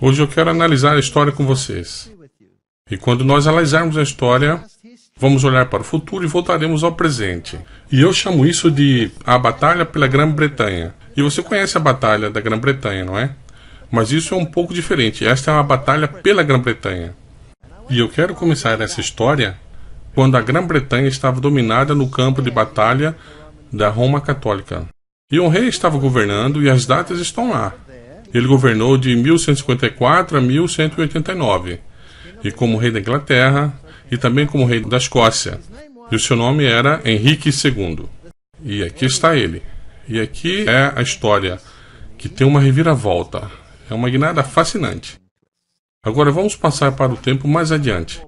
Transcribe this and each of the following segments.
Hoje eu quero analisar a história com vocês. E quando nós analisarmos a história, vamos olhar para o futuro e voltaremos ao presente. E eu chamo isso de a Batalha pela Grã-Bretanha. E você conhece a Batalha da Grã-Bretanha, não é? Mas isso é um pouco diferente. Esta é uma batalha pela Grã-Bretanha. E eu quero começar essa história quando a Grã-Bretanha estava dominada no campo de batalha da Roma Católica. E um rei estava governando e as datas estão lá. Ele governou de 1154 a 1189. E como rei da Inglaterra e também como rei da Escócia. E o seu nome era Henrique II. E aqui está ele. E aqui é a história que tem uma reviravolta. É uma guinada fascinante. Agora vamos passar para o tempo mais adiante.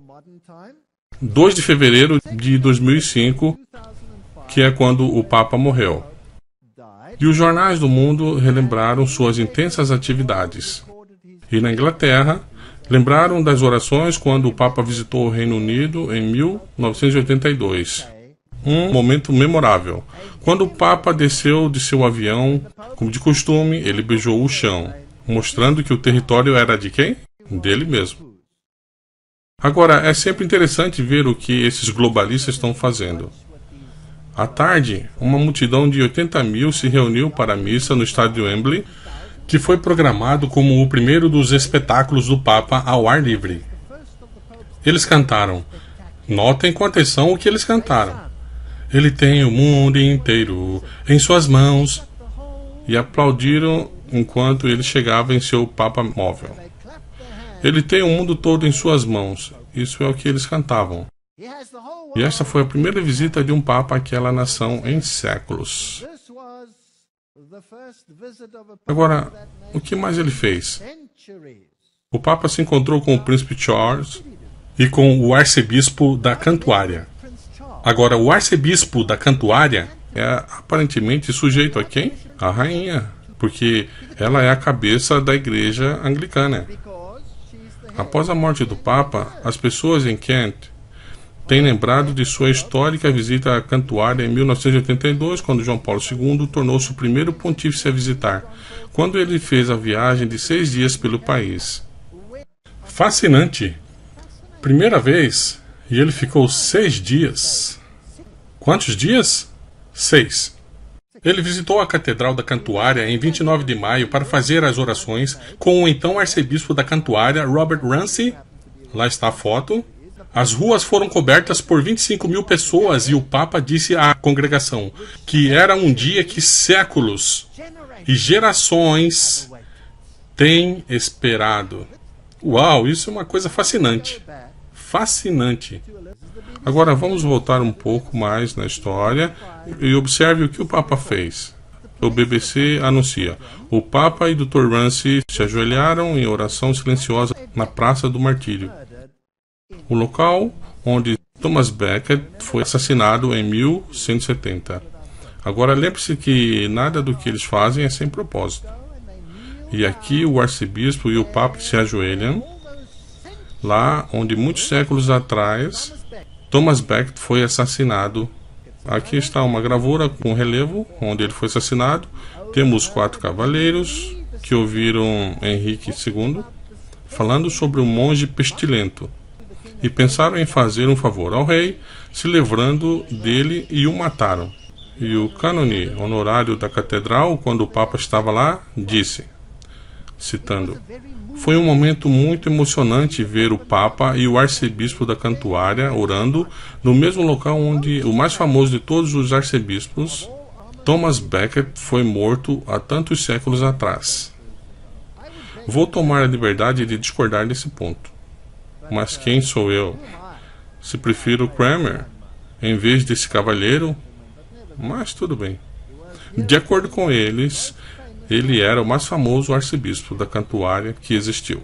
2 de fevereiro de 2005, que é quando o Papa morreu. E os jornais do mundo relembraram suas intensas atividades. E na Inglaterra, lembraram das orações quando o Papa visitou o Reino Unido em 1982. Um momento memorável. Quando o Papa desceu de seu avião, como de costume, ele beijou o chão, mostrando que o território era de quem? Dele mesmo. Agora, é sempre interessante ver o que esses globalistas estão fazendo. À tarde, uma multidão de 80 mil se reuniu para a missa no estádio Wembley, que foi programado como o primeiro dos espetáculos do Papa ao ar livre. Eles cantaram. Notem com atenção o que eles cantaram. Ele tem o mundo inteiro em suas mãos. E aplaudiram enquanto ele chegava em seu Papa móvel. Ele tem o mundo todo em suas mãos. Isso é o que eles cantavam. E esta foi a primeira visita de um Papa àquela nação em séculos. Agora, o que mais ele fez? O Papa se encontrou com o Príncipe Charles e com o Arcebispo da Cantuária. Agora, o Arcebispo da Cantuária é aparentemente sujeito a quem? A rainha, porque ela é a cabeça da igreja anglicana. Após a morte do Papa, as pessoas em Kent têm lembrado de sua histórica visita à Cantuária em 1982, quando João Paulo II tornou-se o primeiro pontífice a visitar, quando ele fez a viagem de 6 dias pelo país. Fascinante! Primeira vez, e ele ficou 6 dias. Quantos dias? 6. Ele visitou a Catedral da Cantuária em 29 de maio para fazer as orações com o então arcebispo da Cantuária, Robert Ramsay. Lá está a foto. As ruas foram cobertas por 25 mil pessoas e o Papa disse à congregação que era um dia que séculos e gerações têm esperado. Uau, isso é uma coisa fascinante. Fascinante. Agora vamos voltar um pouco mais na história e observe o que o Papa fez. O BBC anuncia: o Papa e Dr. Ramsay se ajoelharam em oração silenciosa na Praça do Martírio, o local onde Thomas Becket foi assassinado em 1170. Agora lembre-se que nada do que eles fazem é sem propósito. E aqui o arcebispo e o Papa se ajoelham, lá onde muitos séculos atrás Thomas Becket foi assassinado. Aqui está uma gravura com relevo onde ele foi assassinado. Temos 4 cavaleiros que ouviram Henrique II falando sobre o monge pestilento e pensaram em fazer um favor ao rei, se livrando dele, e o mataram. E o cânone honorário da catedral, quando o Papa estava lá, disse, citando: foi um momento muito emocionante ver o Papa e o arcebispo da Cantuária orando no mesmo local onde o mais famoso de todos os arcebispos, Thomas Becket, foi morto há tantos séculos atrás. Vou tomar a liberdade de discordar desse ponto. Mas quem sou eu? Se prefiro Cranmer em vez desse cavalheiro, mas tudo bem. De acordo com eles, ele era o mais famoso arcebispo da Cantuária que existiu.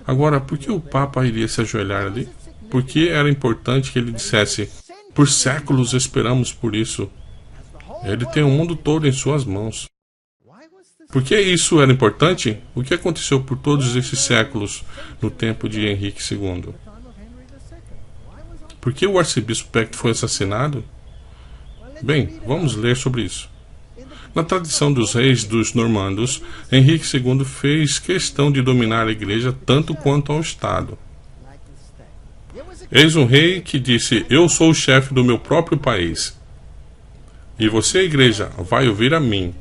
Agora, por que o Papa iria se ajoelhar ali? Por que era importante que ele dissesse: por séculos esperamos por isso? Ele tem o mundo todo em suas mãos. Por que isso era importante? O que aconteceu por todos esses séculos no tempo de Henrique II? Por que o arcebispo Becket foi assassinado? Bem, vamos ler sobre isso. Na tradição dos reis dos normandos, Henrique II fez questão de dominar a igreja tanto quanto ao Estado. Eis um rei que disse: eu sou o chefe do meu próprio país. E você, igreja, vai ouvir a mim.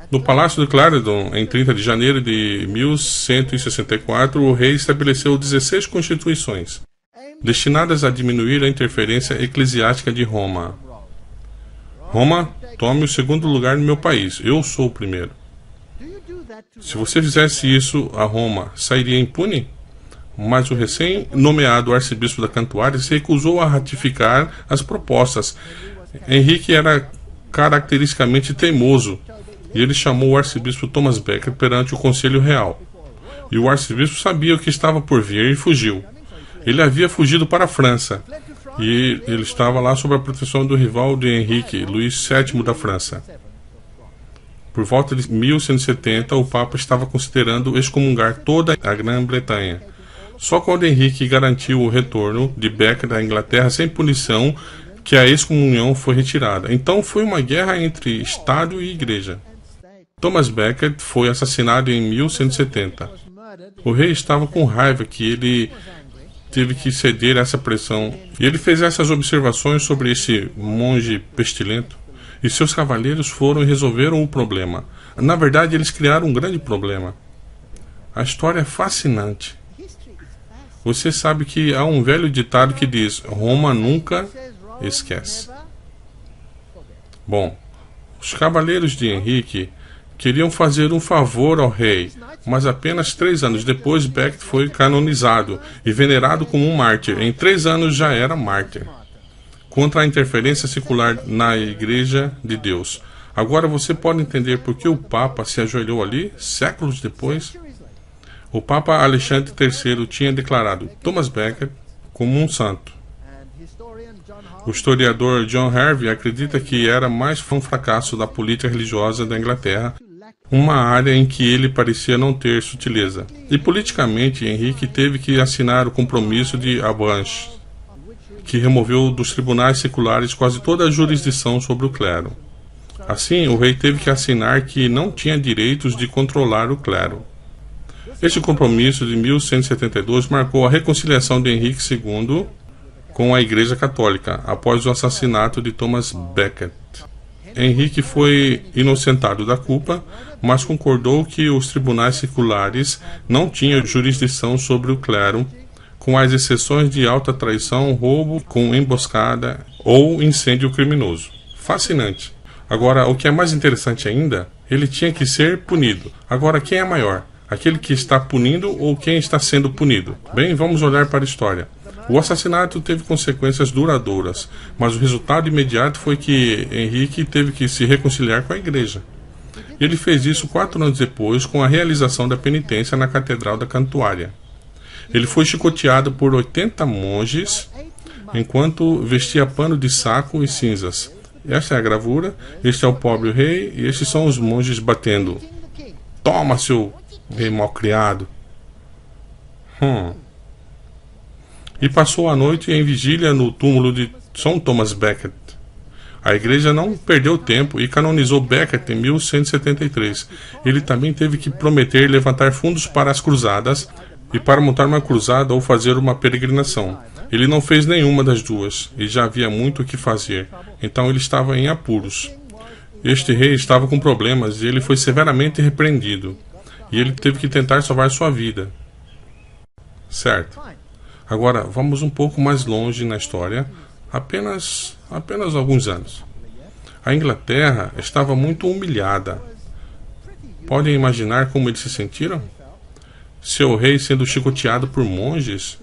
No Palácio de Clarendon, em 30 de janeiro de 1164, o rei estabeleceu 16 constituições, destinadas a diminuir a interferência eclesiástica de Roma. Roma, tome o segundo lugar no meu país. Eu sou o primeiro. Se você fizesse isso, a Roma sairia impune? Mas o recém-nomeado arcebispo da Cantuária se recusou a ratificar as propostas. Henrique era caracteristicamente teimoso, e ele chamou o arcebispo Thomas Becket perante o Conselho Real. E o arcebispo sabia o que estava por vir e fugiu. Ele havia fugido para a França, e ele estava lá sob a proteção do rival de Henrique, Luís VII da França. Por volta de 1170, o Papa estava considerando excomungar toda a Grã-Bretanha. Só quando Henrique garantiu o retorno de Becket à Inglaterra sem punição que a excomunhão foi retirada. Então foi uma guerra entre Estado e Igreja. Thomas Becket foi assassinado em 1170. O rei estava com raiva que ele teve que ceder a essa pressão. E ele fez essas observações sobre esse monge pestilento. E seus cavaleiros foram e resolveram o problema. Na verdade, eles criaram um grande problema. A história é fascinante. Você sabe que há um velho ditado que diz: Roma nunca esquece. Bom, os cavaleiros de Henrique queriam fazer um favor ao rei, mas apenas 3 anos depois Becket foi canonizado e venerado como um mártir. Em 3 anos já era mártir, contra a interferência secular na Igreja de Deus. Agora você pode entender por que o Papa se ajoelhou ali, séculos depois. O Papa Alexandre III tinha declarado Thomas Becket como um santo. O historiador John Harvey acredita que era mais um fracasso da política religiosa da Inglaterra, uma área em que ele parecia não ter sutileza. E politicamente, Henrique teve que assinar o Compromisso de Avranches, que removeu dos tribunais seculares quase toda a jurisdição sobre o clero. Assim, o rei teve que assinar que não tinha direitos de controlar o clero. Este compromisso de 1172 marcou a reconciliação de Henrique II com a Igreja Católica, após o assassinato de Thomas Becket. Henrique foi inocentado da culpa, mas concordou que os tribunais seculares não tinham jurisdição sobre o clero, com as exceções de alta traição, roubo com emboscada ou incêndio criminoso. Fascinante. Agora, o que é mais interessante ainda, ele tinha que ser punido. Agora, quem é maior? Aquele que está punindo ou quem está sendo punido? Bem, vamos olhar para a história. O assassinato teve consequências duradouras, mas o resultado imediato foi que Henrique teve que se reconciliar com a igreja. Ele fez isso 4 anos depois, com a realização da penitência na Catedral da Cantuária. Ele foi chicoteado por 80 monges, enquanto vestia pano de saco e cinzas. Esta é a gravura, este é o pobre rei, e estes são os monges batendo. Toma, seu rei malcriado! E passou a noite em vigília no túmulo de São Thomas Becket. A igreja não perdeu tempo e canonizou Becket em 1173. Ele também teve que prometer levantar fundos para as cruzadas e para montar uma cruzada ou fazer uma peregrinação. Ele não fez nenhuma das duas e já havia muito o que fazer, então ele estava em apuros. Este rei estava com problemas e ele foi severamente repreendido. E ele teve que tentar salvar sua vida. Certo. Agora, vamos um pouco mais longe na história, apenas alguns anos. A Inglaterra estava muito humilhada. Podem imaginar como eles se sentiram? Seu rei sendo chicoteado por monges?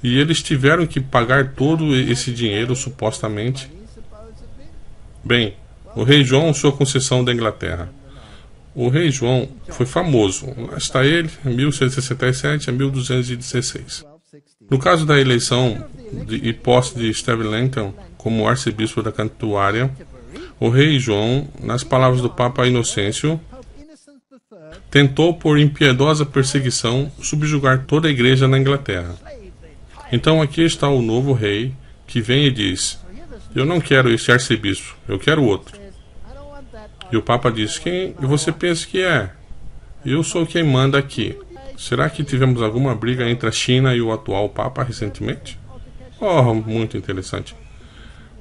E eles tiveram que pagar todo esse dinheiro, supostamente. Bem, o rei João, sua concessão da Inglaterra. O rei João foi famoso. Lá está ele, em 1167 a 1216. No caso da eleição e posse de Stephen Langton como arcebispo da Cantuária, o rei João, nas palavras do Papa Inocêncio, tentou por impiedosa perseguição subjugar toda a igreja na Inglaterra. Então aqui está o novo rei que vem e diz: Eu não quero esse arcebispo, eu quero outro. E o Papa diz: quem você pensa que é? Eu sou quem manda aqui. Será que tivemos alguma briga entre a China e o atual Papa recentemente? Oh, muito interessante.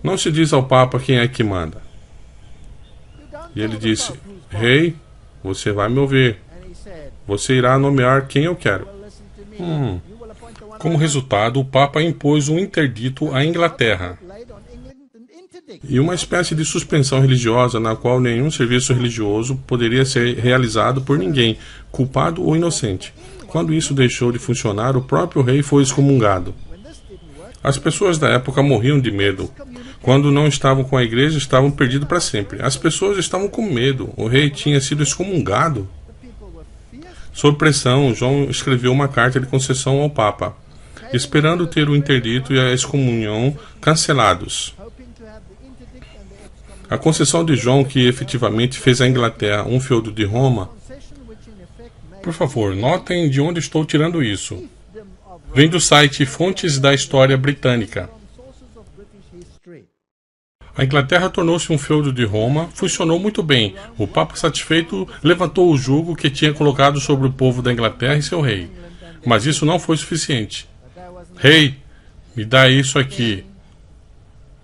Não se diz ao Papa quem é que manda. E ele disse: Rei, você vai me ouvir. Você irá nomear quem eu quero. Como resultado, o Papa impôs um interdito à Inglaterra e uma espécie de suspensão religiosa na qual nenhum serviço religioso poderia ser realizado por ninguém, culpado ou inocente. Quando isso deixou de funcionar, o próprio rei foi excomungado. As pessoas da época morriam de medo. Quando não estavam com a igreja, estavam perdidos para sempre. As pessoas estavam com medo. O rei tinha sido excomungado. Sob pressão, João escreveu uma carta de concessão ao Papa, esperando ter o interdito e a excomunhão cancelados. A concessão de João, que efetivamente fez a Inglaterra um feudo de Roma. Por favor, notem de onde estou tirando isso. Vem do site Fontes da História Britânica. A Inglaterra tornou-se um feudo de Roma, funcionou muito bem. O Papa, satisfeito, levantou o jugo que tinha colocado sobre o povo da Inglaterra e seu rei. Mas isso não foi suficiente. Rei, me dá isso aqui.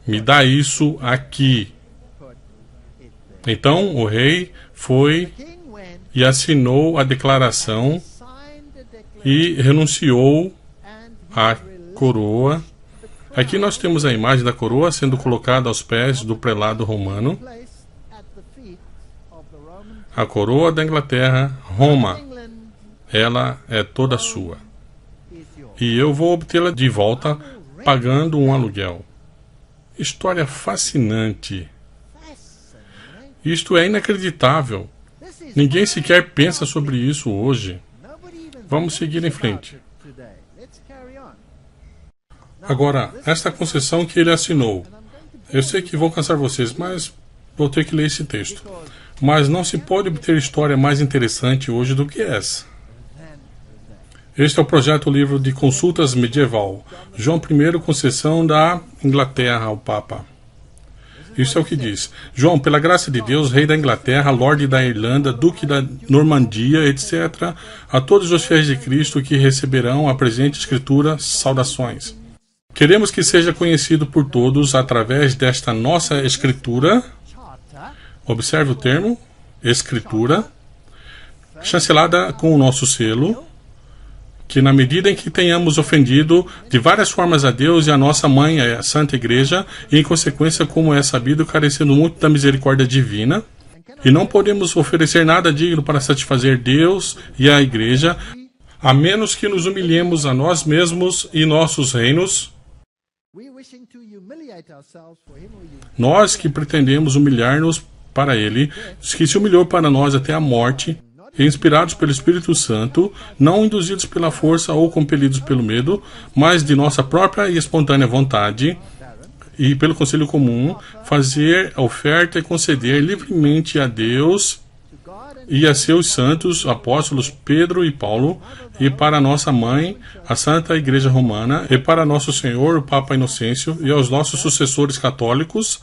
Me dá isso aqui. Então o rei foi e assinou a declaração e renunciou à coroa. Aqui nós temos a imagem da coroa sendo colocada aos pés do prelado romano. A coroa da Inglaterra, Roma, ela é toda sua. E eu vou obtê-la de volta pagando um aluguel. História fascinante. Isto é inacreditável. Ninguém sequer pensa sobre isso hoje. Vamos seguir em frente. Agora, esta concessão que ele assinou. Eu sei que vou cansar vocês, mas vou ter que ler esse texto. Mas não se pode obter história mais interessante hoje do que essa. Este é o projeto livro de consultas medieval. João I, concessão da Inglaterra ao Papa. Isso é o que diz. João, pela graça de Deus, rei da Inglaterra, lorde da Irlanda, duque da Normandia, etc., a todos os fiéis de Cristo que receberão a presente escritura, saudações. Queremos que seja conhecido por todos através desta nossa escritura, observe o termo, escritura, chancelada com o nosso selo, que na medida em que tenhamos ofendido de várias formas a Deus e a nossa mãe, a Santa Igreja, e em consequência, como é sabido, carecendo muito da misericórdia divina, e não podemos oferecer nada digno para satisfazer Deus e a Igreja, a menos que nos humilhemos a nós mesmos e nossos reinos, nós que pretendemos humilhar-nos para Ele, que se humilhou para nós até a morte, e inspirados pelo Espírito Santo, não induzidos pela força ou compelidos pelo medo, mas de nossa própria e espontânea vontade, e pelo conselho comum, fazer a oferta e conceder livremente a Deus e a seus santos apóstolos Pedro e Paulo, e para nossa mãe, a Santa Igreja Romana, e para nosso Senhor, o Papa Inocêncio, e aos nossos sucessores católicos,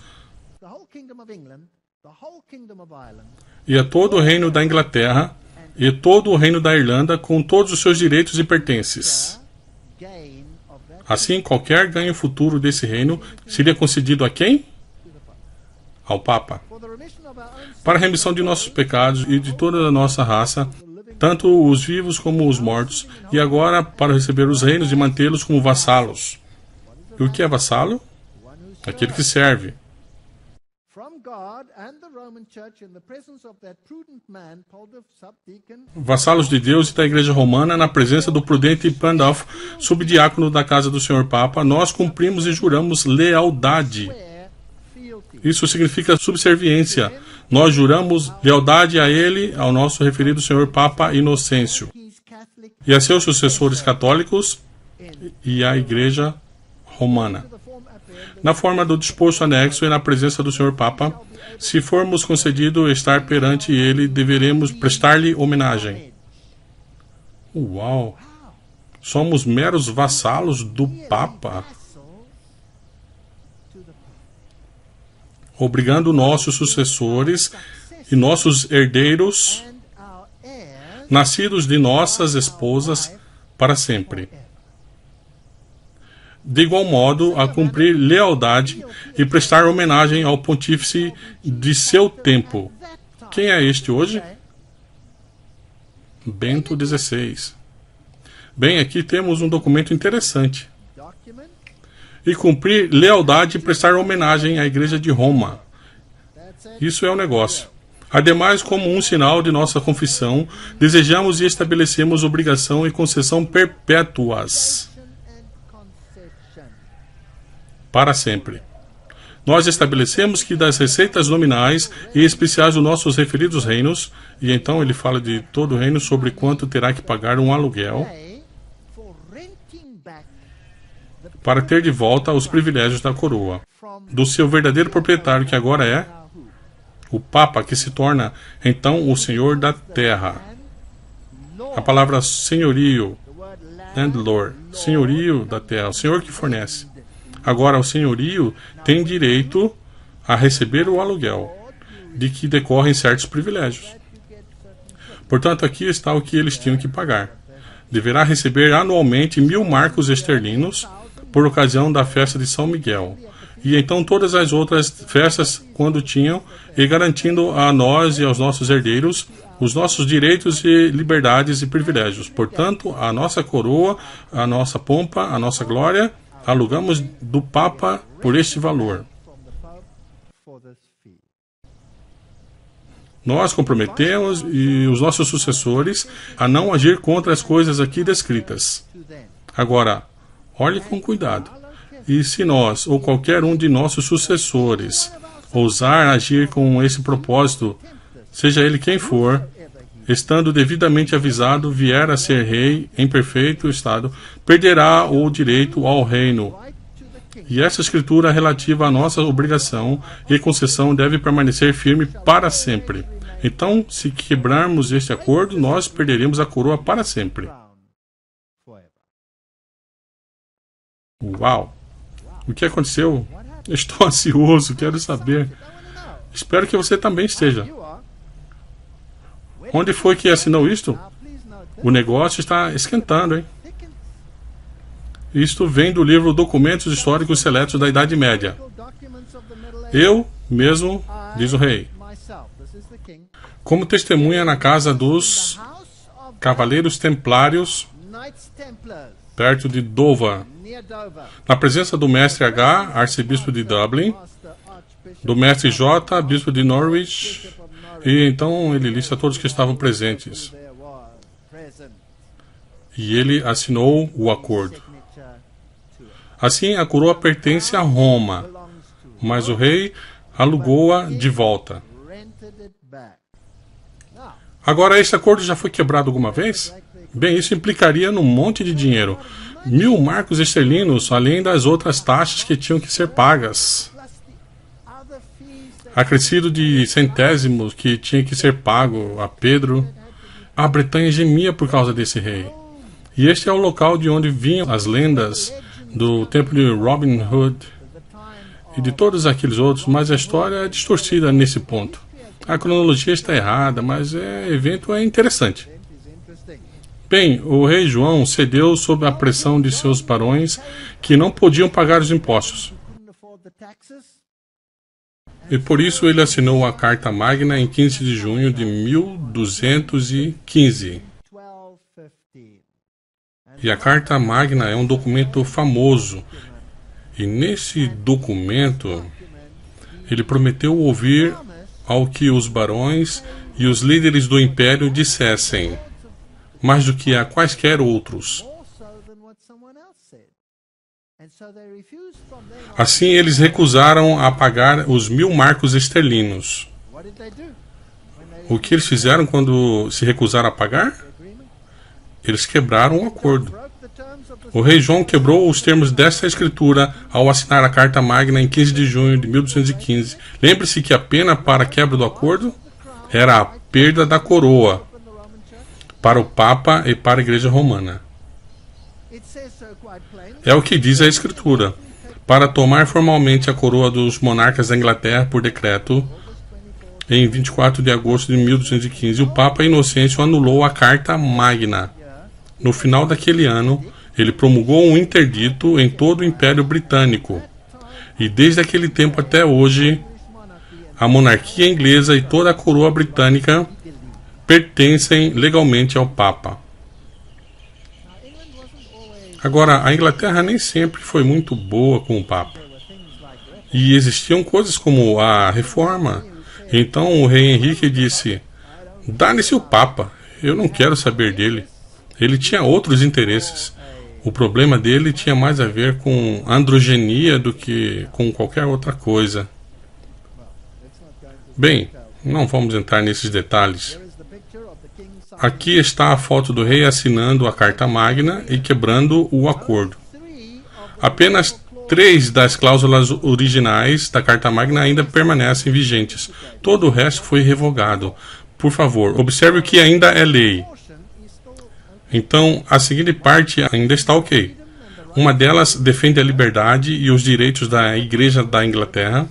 e a todo o reino da Inglaterra, e todo o reino da Irlanda, com todos os seus direitos e pertences. Assim, qualquer ganho futuro desse reino seria concedido a quem? Ao Papa. Para a remissão de nossos pecados e de toda a nossa raça, tanto os vivos como os mortos, e agora para receber os reinos e mantê-los como vassalos. E o que é vassalo? Aquele que serve. Vassalos de Deus e da Igreja Romana, na presença do prudente Pandulf, subdiácono da casa do Senhor Papa, nós cumprimos e juramos lealdade. Isso significa subserviência. Nós juramos lealdade a ele, ao nosso referido Senhor Papa Inocêncio, e a seus sucessores católicos e à Igreja Romana. Na forma do disposto anexo e na presença do Senhor Papa, se formos concedido estar perante ele, deveremos prestar-lhe homenagem. Uau! Somos meros vassalos do Papa. obrigando nossos sucessores e nossos herdeiros, nascidos de nossas esposas, para sempre. De igual modo, a cumprir lealdade e prestar homenagem ao pontífice de seu tempo. Quem é este hoje? Bento XVI. Bem, aqui temos um documento interessante. E cumprir lealdade e prestar homenagem à Igreja de Roma. Isso é o negócio. Ademais, como um sinal de nossa confissão, desejamos e estabelecemos obrigação e concessão perpétuas para sempre. Nós estabelecemos que das receitas nominais e especiais dos nossos referidos reinos, e então ele fala de todo o reino sobre quanto terá que pagar um aluguel para ter de volta os privilégios da coroa, do seu verdadeiro proprietário, que agora é o Papa, que se torna então o Senhor da Terra. A palavra senhorio, landlord, senhorio da terra, o Senhor que fornece. Agora, o senhorio tem direito a receber o aluguel, de que decorrem certos privilégios. Portanto, aqui está o que eles tinham que pagar. Deverá receber anualmente 1.000 marcos esterlinos por ocasião da festa de São Miguel. E então todas as outras festas quando tinham, e garantindo a nós e aos nossos herdeiros os nossos direitos e liberdades e privilégios. Portanto, a nossa coroa, a nossa pompa, a nossa glória, alugamos do Papa por este valor. Nós comprometemos e os nossos sucessores a não agir contra as coisas aqui descritas. Agora, olhe com cuidado. E se nós, ou qualquer um de nossos sucessores, ousar agir com esse propósito, seja ele quem for, estando devidamente avisado, vier a ser rei em perfeito estado, perderá o direito ao reino. E essa escritura relativa à nossa obrigação e concessão deve permanecer firme para sempre. Então, se quebrarmos este acordo, nós perderemos a coroa para sempre. Uau! O que aconteceu? Estou ansioso, quero saber. Espero que você também esteja. Onde foi que assinou isto? O negócio está esquentando, hein? Isto vem do livro Documentos Históricos Seletos da Idade Média. Eu mesmo, diz o rei, como testemunha na casa dos Cavaleiros Templários, perto de Dover, na presença do mestre H, arcebispo de Dublin, do mestre J, bispo de Norwich, e então ele lista todos que estavam presentes. E ele assinou o acordo. Assim, a coroa pertence a Roma, mas o rei alugou-a de volta. Agora, esse acordo já foi quebrado alguma vez? Bem, isso implicaria num monte de dinheiro. 1.000 marcos esterlinos, além das outras taxas que tinham que ser pagas. Acrescido de centésimos que tinha que ser pago a Pedro. A Bretanha gemia por causa desse rei. E este é o local de onde vinham as lendas do templo de Robin Hood e de todos aqueles outros, mas a história é distorcida nesse ponto. A cronologia está errada, mas o evento é interessante. Bem, o rei João cedeu sob a pressão de seus barões que não podiam pagar os impostos. E por isso ele assinou a Carta Magna em 15 de junho de 1215. E a Carta Magna é um documento famoso. E nesse documento, ele prometeu ouvir ao que os barões e os líderes do império dissessem, mais do que a quaisquer outros. Assim, eles recusaram a pagar os 1.000 marcos esterlinos. O que eles fizeram quando se recusaram a pagar? Eles quebraram o acordo. O rei João quebrou os termos desta escritura ao assinar a Carta Magna em 15 de junho de 1215. Lembre-se que a pena para a quebra do acordo era a perda da coroa para o Papa e para a Igreja Romana. É o que diz a Escritura. Para tomar formalmente a coroa dos monarcas da Inglaterra por decreto, em 24 de agosto de 1215, o Papa Inocêncio anulou a Carta Magna. No final daquele ano, ele promulgou um interdito em todo o Império Britânico. E desde aquele tempo até hoje, a monarquia inglesa e toda a coroa britânica pertencem legalmente ao Papa. Agora, a Inglaterra nem sempre foi muito boa com o Papa. E existiam coisas como a Reforma. Então o rei Henrique disse: dane-se o Papa, eu não quero saber dele. Ele tinha outros interesses. O problema dele tinha mais a ver com androgenia do que com qualquer outra coisa. Bem, não vamos entrar nesses detalhes. Aqui está a foto do rei assinando a Carta Magna e quebrando o acordo. Apenas 3 das cláusulas originais da Carta Magna ainda permanecem vigentes. Todo o resto foi revogado. Por favor, observe o que ainda é lei. Então, a seguinte parte ainda está ok. Uma delas defende a liberdade e os direitos da Igreja da Inglaterra,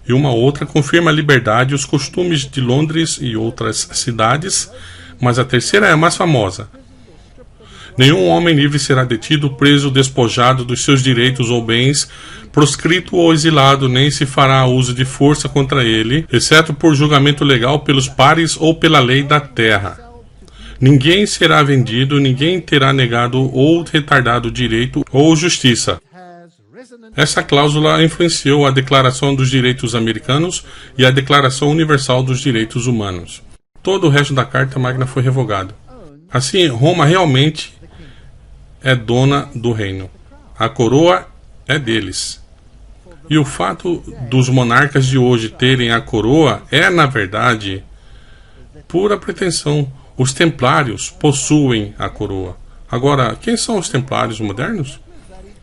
e uma outra confirma a liberdade e os costumes de Londres e outras cidades, mas a terceira é a mais famosa. Nenhum homem livre será detido, preso, despojado dos seus direitos ou bens, proscrito ou exilado, nem se fará uso de força contra ele, exceto por julgamento legal pelos pares ou pela lei da terra. Ninguém será vendido, ninguém terá negado ou retardado direito ou justiça. Essa cláusula influenciou a Declaração dos Direitos Americanos e a Declaração Universal dos Direitos Humanos. Todo o resto da Carta Magna foi revogado. Assim, Roma realmente é dona do reino. A coroa é deles. E o fato dos monarcas de hoje terem a coroa é, na verdade, pura pretensão. Os templários possuem a coroa. Agora, quem são os templários modernos?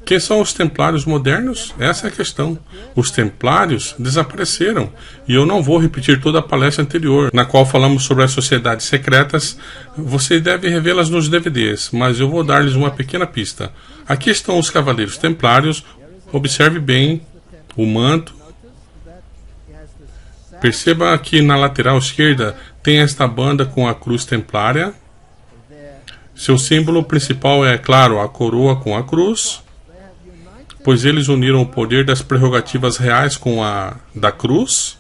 Quem são os templários modernos? Essa é a questão. Os templários desapareceram. E eu não vou repetir toda a palestra anterior, na qual falamos sobre as sociedades secretas. Você deve revê-las nos DVDs, mas eu vou dar-lhes uma pequena pista. Aqui estão os cavaleiros templários. Observe bem o manto. Perceba que na lateral esquerda tem esta banda com a cruz templária. Seu símbolo principal é, claro, a coroa com a cruz, pois eles uniram o poder das prerrogativas reais com a da cruz,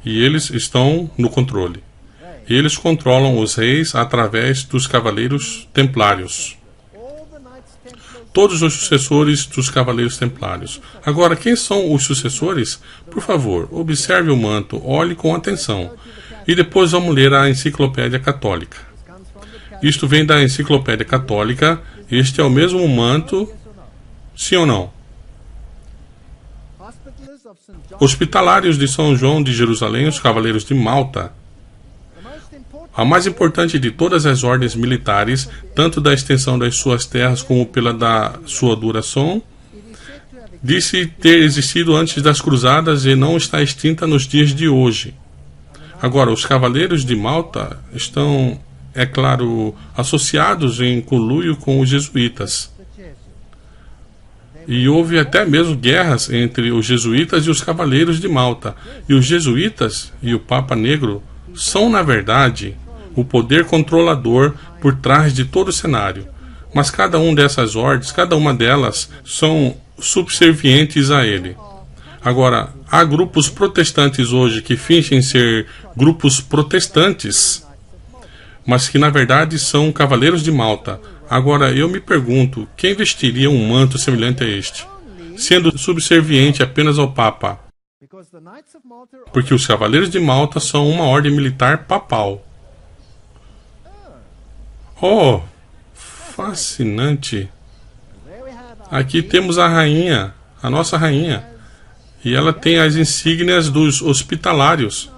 e eles estão no controle. Eles controlam os reis através dos cavaleiros templários. Todos os sucessores dos cavaleiros templários. Agora, quem são os sucessores? Por favor, observe o manto, olhe com atenção. E depois vamos ler a Enciclopédia Católica. Isto vem da Enciclopédia Católica. Este é o mesmo manto, sim ou não? Hospitalários de São João de Jerusalém, os Cavaleiros de Malta. A mais importante de todas as ordens militares, tanto da extensão das suas terras como pela da sua duração, disse ter existido antes das cruzadas e não está extinta nos dias de hoje. Agora, os Cavaleiros de Malta estão, é claro, associados em conluio com os jesuítas. E houve até mesmo guerras entre os jesuítas e os Cavaleiros de Malta. E os jesuítas e o Papa Negro são, na verdade, o poder controlador por trás de todo o cenário. Mas cada uma dessas ordens, cada uma delas, são subservientes a ele. Agora, há grupos protestantes hoje que fingem ser grupos protestantes, mas que na verdade são Cavaleiros de Malta. Agora, eu me pergunto, quem vestiria um manto semelhante a este, sendo subserviente apenas ao Papa? Porque os Cavaleiros de Malta são uma ordem militar papal. Oh, fascinante! Aqui temos a rainha, a nossa rainha, e ela tem as insígnias dos hospitalários,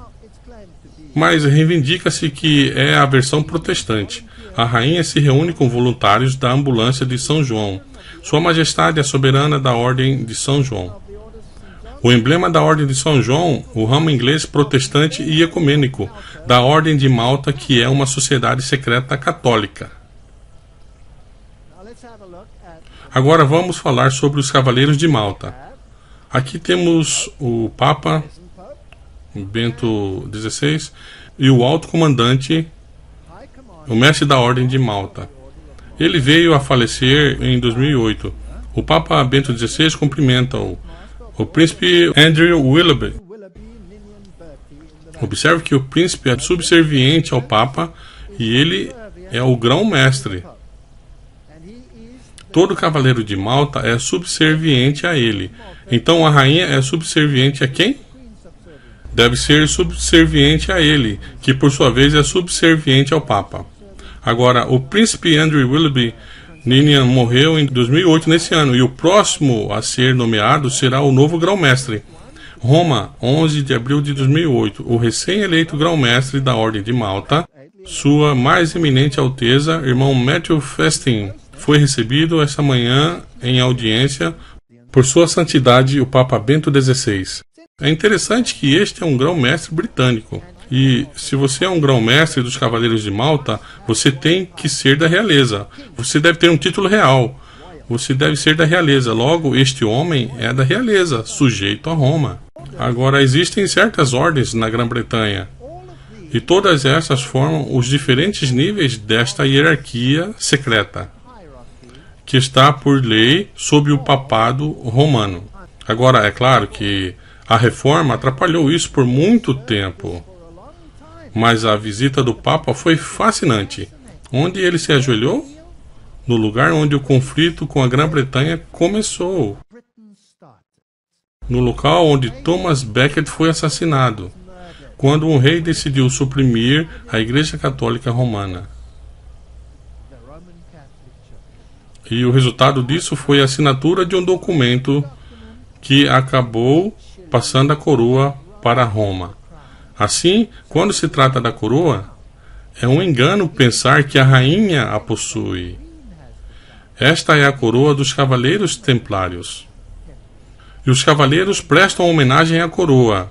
mas reivindica-se que é a versão protestante. A rainha se reúne com voluntários da ambulância de São João. Sua Majestade é soberana da Ordem de São João. O emblema da Ordem de São João, o ramo inglês protestante e ecumênico da Ordem de Malta, que é uma sociedade secreta católica. Agora vamos falar sobre os Cavaleiros de Malta. Aqui temos o Papa Bento XVI e o Alto Comandante, o Mestre da Ordem de Malta. Ele veio a falecer em 2008. O Papa Bento XVI cumprimenta o Príncipe Andrew Willoughby. Observe que o príncipe é subserviente ao Papa e ele é o grão-mestre. Todo cavaleiro de Malta é subserviente a ele. Então a rainha é subserviente a quem? Deve ser subserviente a ele, que por sua vez é subserviente ao Papa. Agora, o príncipe Andrew Willoughby Ninian morreu em 2008, nesse ano, e o próximo a ser nomeado será o novo grão-mestre. Roma, 11 de abril de 2008, o recém-eleito grão-mestre da Ordem de Malta, Sua Mais Eminente Alteza, irmão Matthew Festing, foi recebido esta manhã em audiência por Sua Santidade o Papa Bento XVI. É interessante que este é um grão-mestre britânico. E se você é um grão-mestre dos Cavaleiros de Malta, você tem que ser da realeza. Você deve ter um título real. Você deve ser da realeza. Logo, este homem é da realeza, sujeito a Roma. Agora, existem certas ordens na Grã-Bretanha. E todas essas formam os diferentes níveis desta hierarquia secreta, que está por lei sob o papado romano. Agora, é claro que a reforma atrapalhou isso por muito tempo. Mas a visita do Papa foi fascinante. Onde ele se ajoelhou? No lugar onde o conflito com a Grã-Bretanha começou. No local onde Thomas Becket foi assassinado, quando um rei decidiu suprimir a Igreja Católica Romana. E o resultado disso foi a assinatura de um documento que acabou passando a coroa para Roma. Assim, quando se trata da coroa, é um engano pensar que a rainha a possui. Esta é a coroa dos Cavaleiros Templários. E os cavaleiros prestam homenagem à coroa.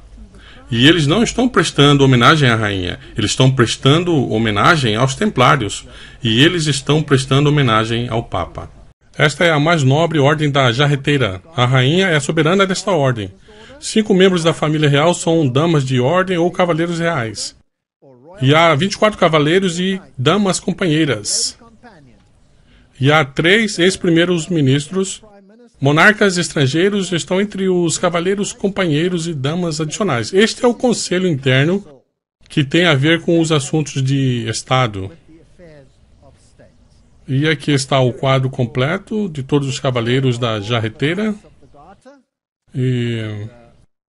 E eles não estão prestando homenagem à rainha. Eles estão prestando homenagem aos Templários. E eles estão prestando homenagem ao Papa. Esta é a mais nobre ordem da Jarreteira. A rainha é a soberana desta ordem. 5 membros da família real são damas de ordem ou cavaleiros reais. E há 24 cavaleiros e damas companheiras. E há 3 ex-primeiros ministros. Monarcas estrangeiros estão entre os cavaleiros companheiros e damas adicionais. Este é o conselho interno que tem a ver com os assuntos de Estado. E aqui está o quadro completo de todos os cavaleiros da Jarreteira. E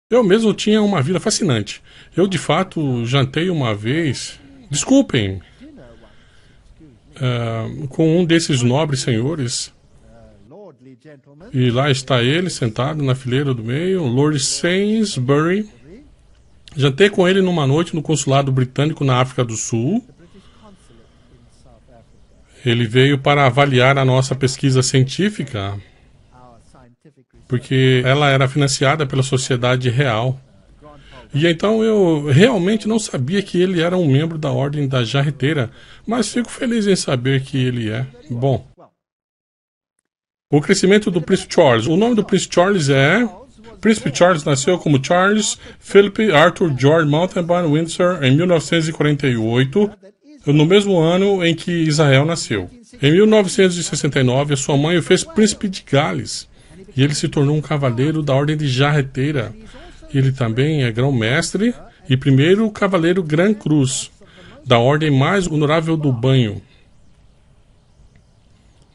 eu mesmo tinha uma vida fascinante. Eu, de fato, jantei uma vez, desculpem, com um desses nobres senhores. E lá está ele, sentado na fileira do meio, Lord Sainsbury. Jantei com ele numa noite no consulado britânico na África do Sul. Ele veio para avaliar a nossa pesquisa científica, porque ela era financiada pela Sociedade Real. E então eu realmente não sabia que ele era um membro da Ordem da Jarreteira, mas fico feliz em saber que ele é. Bom, o crescimento do Príncipe Charles. O nome do Príncipe Charles é... Príncipe Charles nasceu como Charles Philip Arthur George Mountbatten Windsor em 1948, no mesmo ano em que Israel nasceu. Em 1969, a sua mãe o fez Príncipe de Gales. E ele se tornou um cavaleiro da Ordem de Jarreteira. Ele também é grão-mestre e primeiro cavaleiro Gran Cruz, da ordem mais honorável do banho.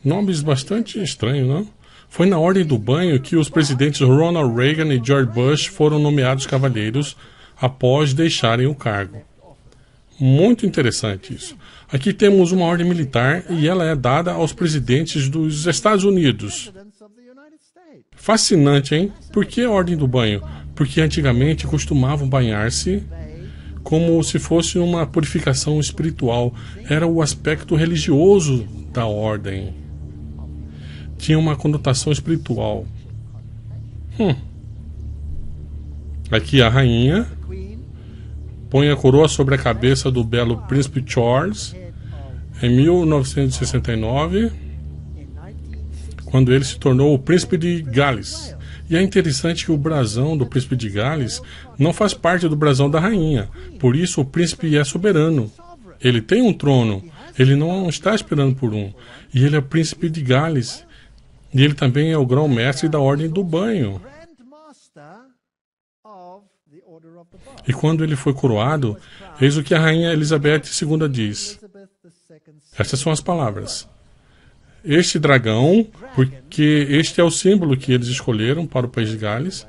Nomes bastante estranhos, não? Foi na Ordem do Banho que os presidentes Ronald Reagan e George Bush foram nomeados cavaleiros após deixarem o cargo. Muito interessante isso. Aqui temos uma ordem militar e ela é dada aos presidentes dos Estados Unidos. Fascinante, hein? Por que a Ordem do Banho? Porque antigamente costumavam banhar-se como se fosse uma purificação espiritual. Era o aspecto religioso da ordem. Tinha uma conotação espiritual. Aqui a rainha põe a coroa sobre a cabeça do belo Príncipe Charles em 1969, quando ele se tornou o príncipe de Gales. E é interessante que o brasão do príncipe de Gales não faz parte do brasão da rainha. Por isso, o príncipe é soberano. Ele tem um trono. Ele não está esperando por um. E ele é príncipe de Gales. E ele também é o grão-mestre da Ordem do Banho. E quando ele foi coroado, eis o que a rainha Elizabeth II diz. Essas são as palavras. Este dragão, porque este é o símbolo que eles escolheram para o país de Gales,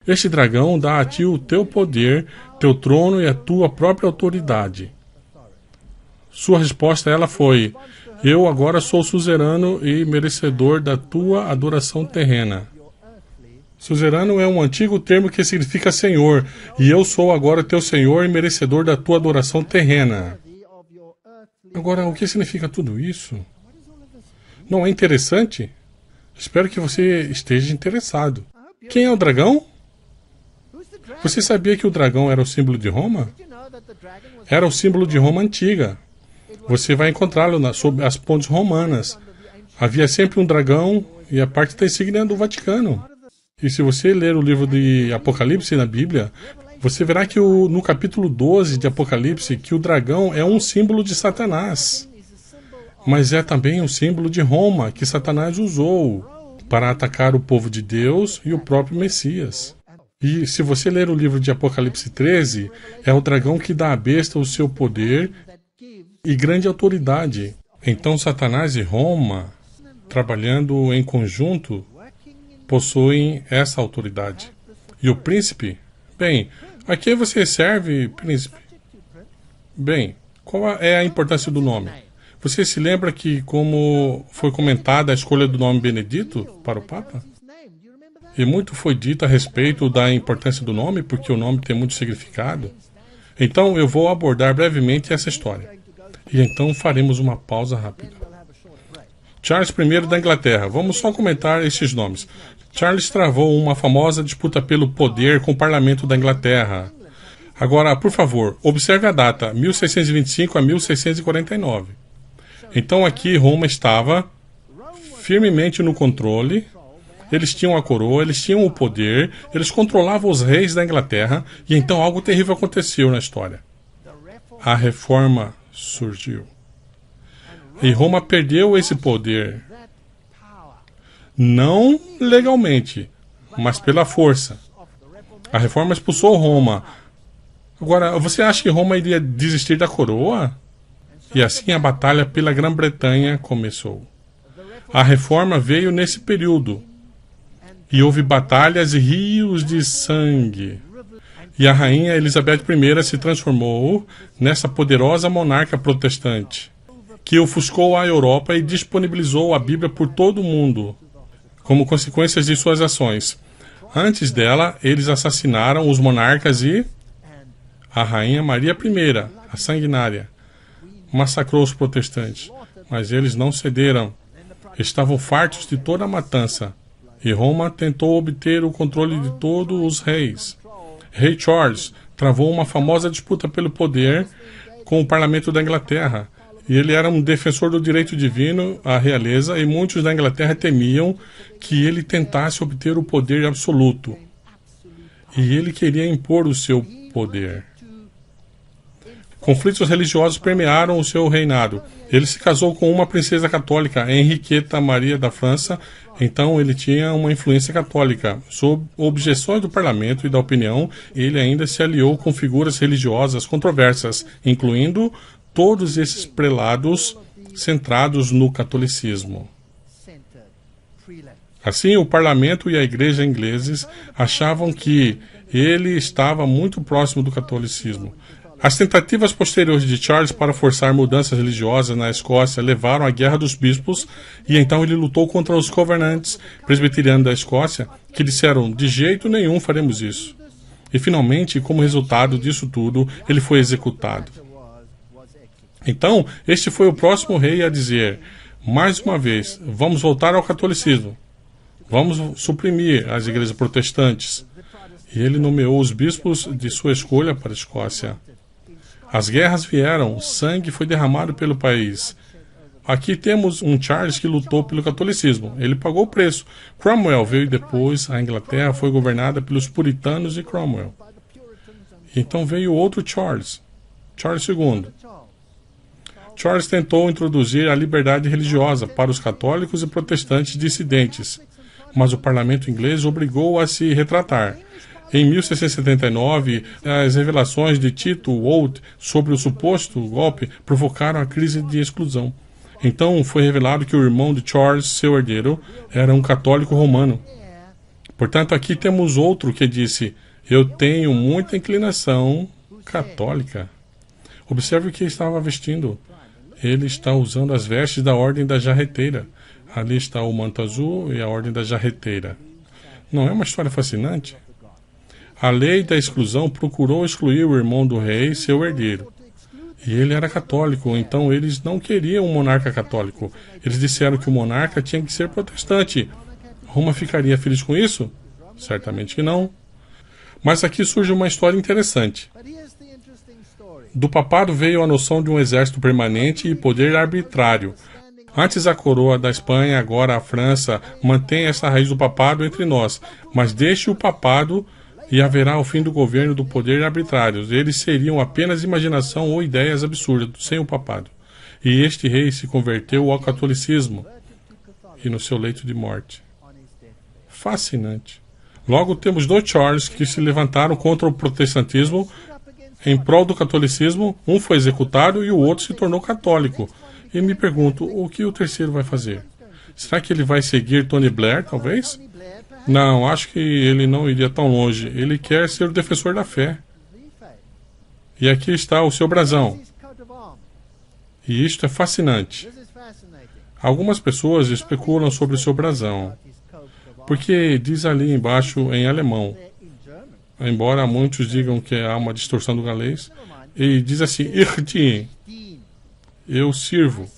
este dragão dá a ti o teu poder, teu trono e a tua própria autoridade. Sua resposta a ela foi: eu agora sou suzerano e merecedor da tua adoração terrena. Suzerano é um antigo termo que significa senhor, e eu sou agora teu senhor e merecedor da tua adoração terrena. Agora, o que significa tudo isso? Não é interessante? Espero que você esteja interessado. Quem é o dragão? Você sabia que o dragão era o símbolo de Roma? Era o símbolo de Roma antiga. Você vai encontrá-lo sob as pontes romanas. Havia sempre um dragão e a parte da insígnia do Vaticano. E se você ler o livro de Apocalipse na Bíblia, você verá que no capítulo 12 de Apocalipse, que o dragão é um símbolo de Satanás. Mas é também um símbolo de Roma, que Satanás usou para atacar o povo de Deus e o próprio Messias. E se você ler o livro de Apocalipse 13, é o dragão que dá à besta o seu poder e grande autoridade. Então Satanás e Roma, trabalhando em conjunto, possuem essa autoridade. E o príncipe? Bem, a quem você serve, príncipe? Bem, qual é a importância do nome? Você se lembra que, como foi comentada a escolha do nome Benedito para o Papa? E muito foi dito a respeito da importância do nome, porque o nome tem muito significado. Então, eu vou abordar brevemente essa história. E então faremos uma pausa rápida. Charles I da Inglaterra. Vamos só comentar estes nomes. Charles travou uma famosa disputa pelo poder com o parlamento da Inglaterra. Agora, por favor, observe a data, 1625 a 1649. Então aqui Roma estava firmemente no controle, eles tinham a coroa, eles tinham o poder, eles controlavam os reis da Inglaterra, e então algo terrível aconteceu na história. A reforma surgiu. E Roma perdeu esse poder. Não legalmente, mas pela força. A reforma expulsou Roma. Agora, você acha que Roma iria desistir da coroa? E assim a batalha pela Grã-Bretanha começou. A reforma veio nesse período. E houve batalhas e rios de sangue. E a rainha Elizabeth I se transformou nessa poderosa monarca protestante, que ofuscou a Europa e disponibilizou a Bíblia por todo o mundo, como consequências de suas ações. Antes dela, eles assassinaram os monarcas e a rainha Maria I, a sanguinária, massacrou os protestantes, mas eles não cederam. Estavam fartos de toda a matança. E Roma tentou obter o controle de todos os reis. Rei Charles travou uma famosa disputa pelo poder com o parlamento da Inglaterra. E ele era um defensor do direito divino, a realeza, e muitos da Inglaterra temiam que ele tentasse obter o poder absoluto. E ele queria impor o seu poder. Conflitos religiosos permearam o seu reinado. Ele se casou com uma princesa católica, Henriqueta Maria da França, então ele tinha uma influência católica. Sob objeções do parlamento e da opinião, ele ainda se aliou com figuras religiosas controversas, incluindo todos esses prelados centrados no catolicismo. Assim, o parlamento e a igreja ingleses achavam que ele estava muito próximo do catolicismo. As tentativas posteriores de Charles para forçar mudanças religiosas na Escócia levaram à Guerra dos Bispos, e então ele lutou contra os governantes presbiterianos da Escócia, que disseram: de jeito nenhum faremos isso. E finalmente, como resultado disso tudo, ele foi executado. Então, este foi o próximo rei a dizer: mais uma vez, vamos voltar ao catolicismo. Vamos suprimir as igrejas protestantes. E ele nomeou os bispos de sua escolha para a Escócia. As guerras vieram, sangue foi derramado pelo país. Aqui temos um Charles que lutou pelo catolicismo. Ele pagou o preço. Cromwell veio depois. A Inglaterra foi governada pelos puritanos de Cromwell. Então veio outro Charles. Charles II. Charles tentou introduzir a liberdade religiosa para os católicos e protestantes dissidentes, mas o parlamento inglês obrigou a se retratar. Em 1679, as revelações de Tito Wood sobre o suposto golpe provocaram a crise de exclusão. Então foi revelado que o irmão de Charles, seu herdeiro, era um católico romano. Portanto, aqui temos outro que disse: eu tenho muita inclinação católica. Observe o que estava vestindo. Ele está usando as vestes da Ordem da Jarreteira. Ali está o manto azul e a Ordem da Jarreteira. Não é uma história fascinante? A lei da exclusão procurou excluir o irmão do rei, seu herdeiro. E ele era católico, então eles não queriam um monarca católico. Eles disseram que o monarca tinha que ser protestante. Roma ficaria feliz com isso? Certamente que não. Mas aqui surge uma história interessante. Do papado veio a noção de um exército permanente e poder arbitrário. Antes a coroa da Espanha, agora a França, mantém essa raiz do papado entre nós, mas deixe o papado e haverá o fim do governo do poder arbitrário. Eles seriam apenas imaginação ou ideias absurdas, sem o papado. E este rei se converteu ao catolicismo e no seu leito de morte. Fascinante. Logo temos dois Charles que se levantaram contra o protestantismo em prol do catolicismo. Um foi executado e o outro se tornou católico. E me pergunto, o que o terceiro vai fazer? Será que ele vai seguir Tony Blair, talvez? Não, acho que ele não iria tão longe. Ele quer ser o defensor da fé. E aqui está o seu brasão. E isto é fascinante. Algumas pessoas especulam sobre o seu brasão, porque diz ali embaixo em alemão, embora muitos digam que há uma distorção do galês, e diz assim, Ich dien, eu sirvo.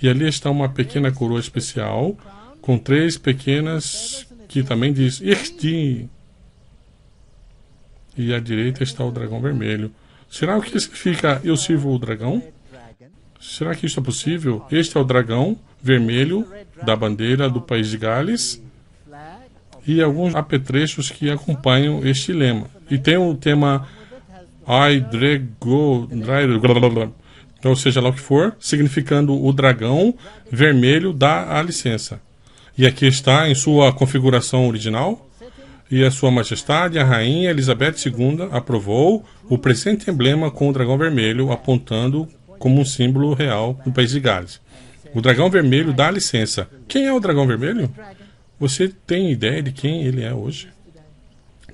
E ali está uma pequena coroa especial, com três pequenas, que também diz, Ich dien. E à direita está o dragão vermelho. Será o que significa eu sirvo o dragão? Será que isso é possível? Este é o dragão vermelho da bandeira do país de Gales e alguns apetrechos que acompanham este lema. E tem o tema I Drego, ou seja lá o que for, significando o dragão vermelho dá a licença. E aqui está em sua configuração original. E a Sua Majestade, a Rainha Elizabeth II, aprovou o presente emblema com o dragão vermelho, apontando como um símbolo real do país de Gales. O dragão vermelho dá a licença. Quem é o dragão vermelho? Você tem ideia de quem ele é hoje?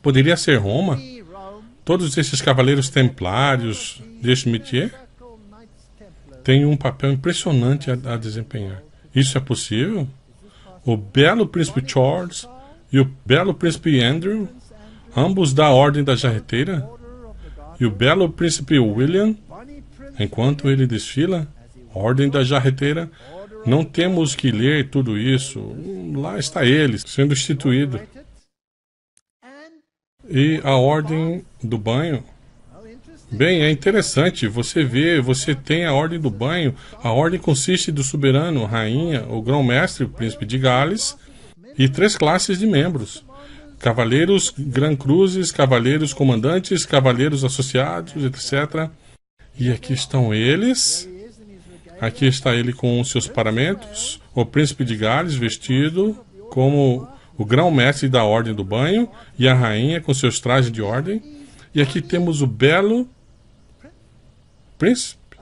Poderia ser Roma? Todos esses cavaleiros templários deste métier têm um papel impressionante a desempenhar. Isso é possível? O belo príncipe Charles e o belo príncipe Andrew, ambos da Ordem da Jarreteira, e o belo príncipe William, enquanto ele desfila, Ordem da Jarreteira, não temos que ler tudo isso. Lá está ele, sendo instituído. E a Ordem do Banho. Bem, é interessante, você tem a Ordem do Banho. A Ordem consiste do soberano, rainha, o grão-mestre, o príncipe de Gales, e 3 classes de membros: cavaleiros Gran Cruzes, cavaleiros comandantes, cavaleiros associados, etc. E aqui estão eles. Aqui está ele com os seus paramentos, o príncipe de Gales vestido como o grão-mestre da Ordem do Banho e a rainha com seus trajes de ordem. E aqui temos o belo príncipe.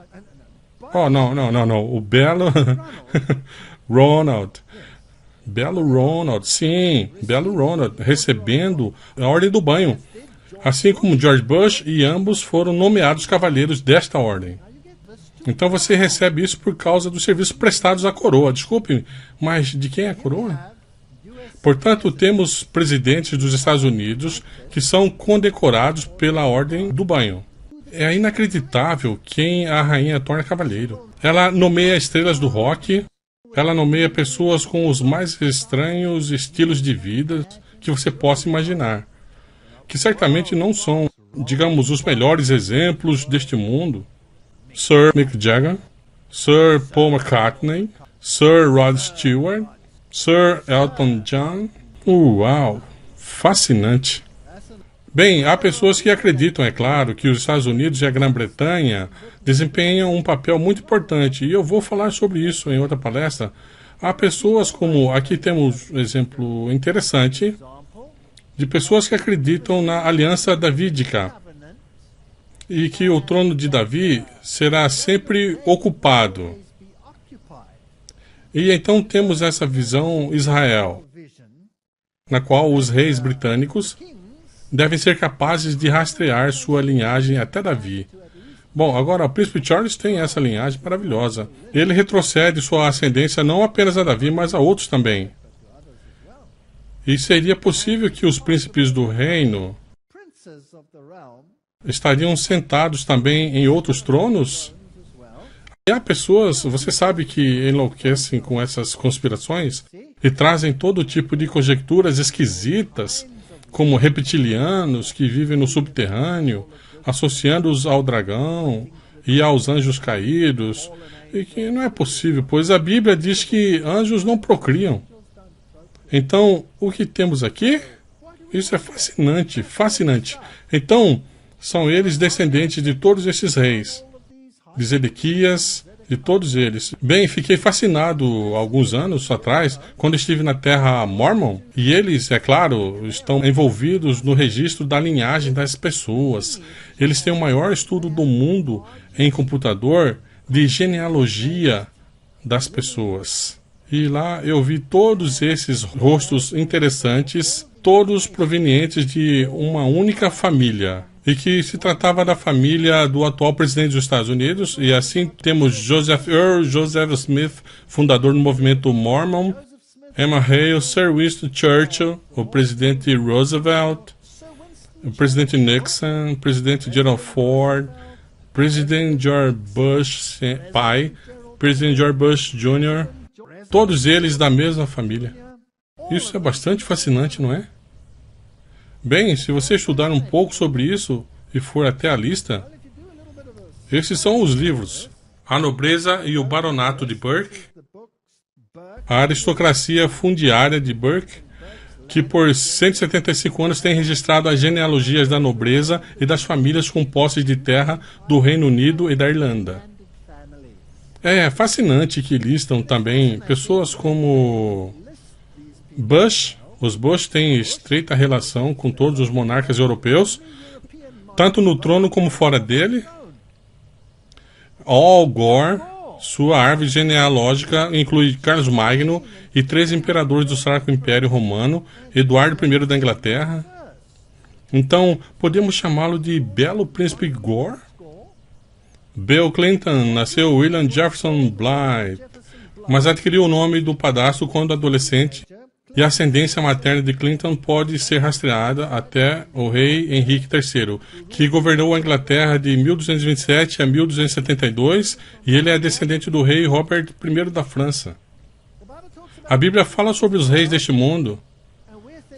Oh, não. O belo Ronald. Belo Ronald, sim, Belo Ronald, recebendo a Ordem do Banho, assim como George Bush, e ambos foram nomeados cavaleiros desta ordem. Então você recebe isso por causa dos serviços prestados à coroa. Desculpe, mas de quem é a coroa? Portanto, temos presidentes dos Estados Unidos que são condecorados pela Ordem do Banho. É inacreditável quem a rainha torna cavaleiro. Ela nomeia estrelas do rock. Ela nomeia pessoas com os mais estranhos estilos de vida que você possa imaginar, que certamente não são, digamos, os melhores exemplos deste mundo. Sir Mick Jagger, Sir Paul McCartney, Sir Rod Stewart, Sir Elton John. Uau! Fascinante! Bem, há pessoas que acreditam, é claro, que os Estados Unidos e a Grã-Bretanha desempenham um papel muito importante, e eu vou falar sobre isso em outra palestra. Há pessoas como, aqui temos um exemplo interessante, de pessoas que acreditam na aliança davídica, e que o trono de Davi será sempre ocupado. E então temos essa visão Israel, na qual os reis britânicos devem ser capazes de rastrear sua linhagem até Davi. Bom, agora o príncipe Charles tem essa linhagem maravilhosa. Ele retrocede sua ascendência não apenas a Davi, mas a outros também. E seria possível que os príncipes do reino estariam sentados também em outros tronos? E há pessoas, você sabe, que enlouquecem com essas conspirações e trazem todo tipo de conjecturas esquisitas, como reptilianos que vivem no subterrâneo, associando-os ao dragão e aos anjos caídos, e que não é possível, pois a Bíblia diz que anjos não procriam. Então, o que temos aqui? Isso é fascinante, fascinante. Então, são eles descendentes de todos esses reis, de Zedequias, de todos eles. Bem, fiquei fascinado alguns anos atrás, quando estive na terra Mormon, e eles, é claro, estão envolvidos no registro da linhagem das pessoas. Eles têm o maior estudo do mundo em computador de genealogia das pessoas. E lá eu vi todos esses rostos interessantes, todos provenientes de uma única família. E que se tratava da família do atual presidente dos Estados Unidos, e assim temos Joseph Earl, Joseph Smith, fundador do movimento Mormon, Emma Hale, Sir Winston Churchill, o presidente Roosevelt, o presidente Nixon, o presidente Gerald Ford, presidente George Bush pai, presidente George Bush Jr., todos eles da mesma família. Isso é bastante fascinante, não é? Bem, se você estudar um pouco sobre isso e for até a lista, esses são os livros: A Nobreza e o Baronato de Burke, A Aristocracia Fundiária de Burke, que por 175 anos tem registrado as genealogias da nobreza e das famílias com posses de terra do Reino Unido e da Irlanda. É fascinante que listam também pessoas como Bush. Os Bush têm estreita relação com todos os monarcas europeus, tanto no trono como fora dele. Al Gore, sua árvore genealógica inclui Carlos Magno e 3 imperadores do Sacro Império Romano, Eduardo I da Inglaterra. Então, podemos chamá-lo de Belo Príncipe Gore? Bill Clinton nasceu William Jefferson Blythe, mas adquiriu o nome do padrasto quando adolescente, e a ascendência materna de Clinton pode ser rastreada até o rei Henrique III, que governou a Inglaterra de 1227 a 1272, e ele é descendente do rei Robert I da França. A Bíblia fala sobre os reis deste mundo,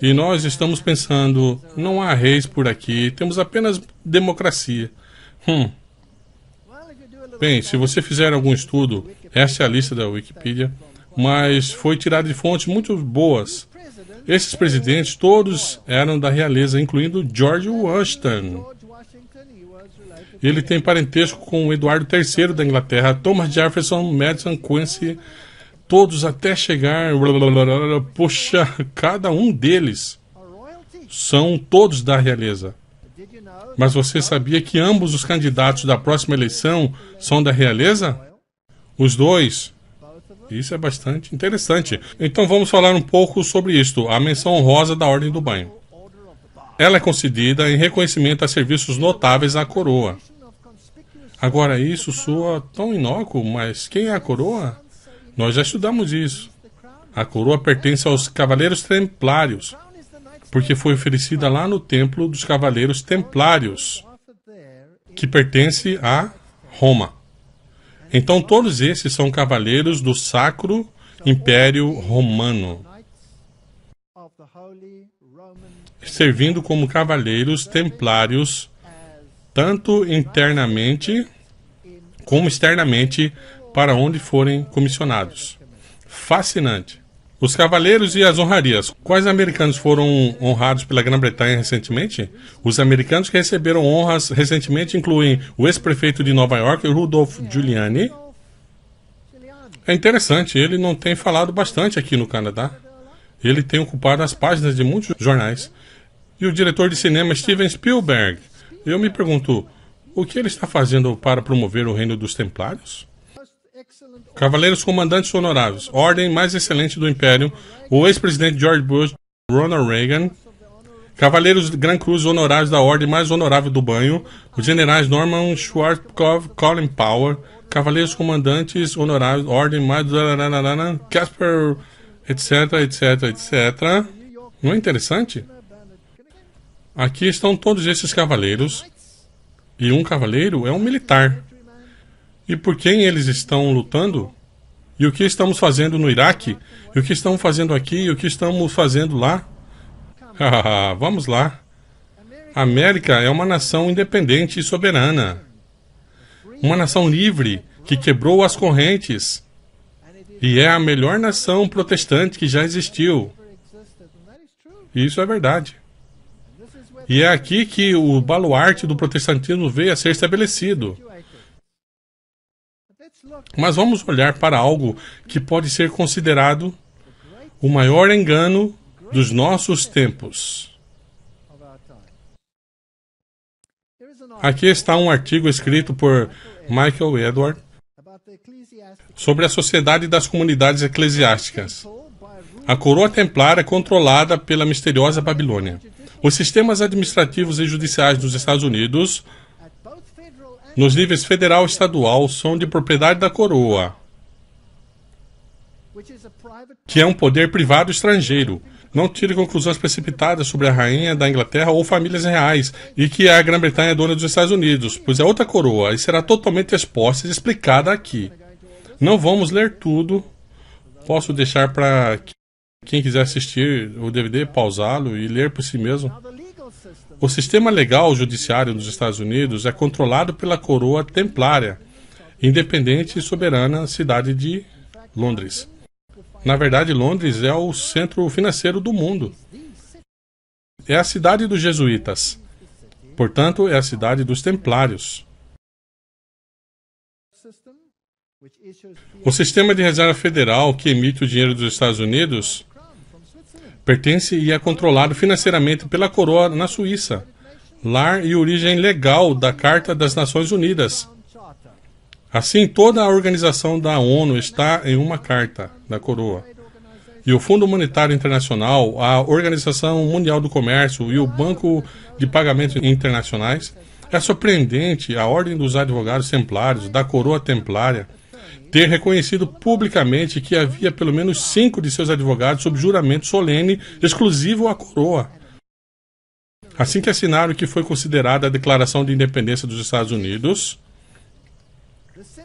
e nós estamos pensando, não há reis por aqui, temos apenas democracia. Bem, se você fizer algum estudo, esta é a lista da Wikipedia, mas foi tirada de fontes muito boas. Esses presidentes todos eram da realeza, incluindo George Washington. Ele tem parentesco com Eduardo III da Inglaterra, Thomas Jefferson, Madison, Quincy, todos até chegar... Poxa, cada um deles são todos da realeza. Mas você sabia que ambos os candidatos da próxima eleição são da realeza? Os dois. Isso é bastante interessante. Então vamos falar um pouco sobre isto, a menção honrosa da Ordem do Banho. Ela é concedida em reconhecimento a serviços notáveis à coroa. Agora, isso soa tão inócuo, mas quem é a coroa? Nós já estudamos isso. A coroa pertence aos Cavaleiros Templários, porque foi oferecida lá no Templo dos Cavaleiros Templários, que pertence a Roma. Então todos esses são cavaleiros do Sacro Império Romano, servindo como cavaleiros templários, tanto internamente como externamente, para onde forem comissionados. Fascinante. Os cavaleiros e as honrarias. Quais americanos foram honrados pela Grã-Bretanha recentemente? Os americanos que receberam honras recentemente incluem o ex-prefeito de Nova York, Rudolph Giuliani. É interessante, ele não tem falado bastante aqui no Canadá. Ele tem ocupado as páginas de muitos jornais. E o diretor de cinema Steven Spielberg. Eu me pergunto, o que ele está fazendo para promover o reino dos Templários? Cavaleiros Comandantes Honoráveis. Ordem mais excelente do Império. O ex-presidente George Bush, Ronald Reagan. Cavaleiros Gran Cruz Honorários da Ordem mais honorável do banho. Os generais Norman Schwarzkopf, Colin Powell. Cavaleiros Comandantes Honorários, Ordem mais... Casper, etc, etc, etc. Não é interessante? Aqui estão todos esses cavaleiros. E um cavaleiro é um militar. E por quem eles estão lutando? E o que estamos fazendo no Iraque? E o que estamos fazendo aqui? E o que estamos fazendo lá? Vamos lá. A América é uma nação independente e soberana. Uma nação livre que quebrou as correntes. E é a melhor nação protestante que já existiu. Isso é verdade. E é aqui que o baluarte do protestantismo veio a ser estabelecido. Mas vamos olhar para algo que pode ser considerado o maior engano dos nossos tempos. Aqui está um artigo escrito por Michael Edward sobre a sociedade das comunidades eclesiásticas. A coroa templária é controlada pela misteriosa Babilônia. Os sistemas administrativos e judiciais dos Estados Unidos, nos níveis federal e estadual, são de propriedade da coroa, que é um poder privado estrangeiro. Não tire conclusões precipitadas sobre a rainha da Inglaterra ou famílias reais, e que a Grã-Bretanha é dona dos Estados Unidos, pois é outra coroa e será totalmente exposta e explicada aqui. Não vamos ler tudo. Posso deixar para quem quiser assistir o DVD, pausá-lo e ler por si mesmo. O sistema legal judiciário dos Estados Unidos é controlado pela coroa templária, independente e soberana cidade de Londres. Na verdade, Londres é o centro financeiro do mundo. É a cidade dos jesuítas. Portanto, é a cidade dos templários. O sistema de reserva federal que emite o dinheiro dos Estados Unidos pertence e é controlado financeiramente pela coroa na Suíça, lar e origem legal da Carta das Nações Unidas. Assim, toda a organização da ONU está em uma carta da coroa. E o Fundo Monetário Internacional, a Organização Mundial do Comércio e o Banco de Pagamentos Internacionais. É surpreendente a Ordem dos Advogados Templários, da Coroa Templária, ter reconhecido publicamente que havia pelo menos 5 de seus advogados sob juramento solene exclusivo à coroa. Assim que assinaram o que foi considerada a Declaração de Independência dos Estados Unidos.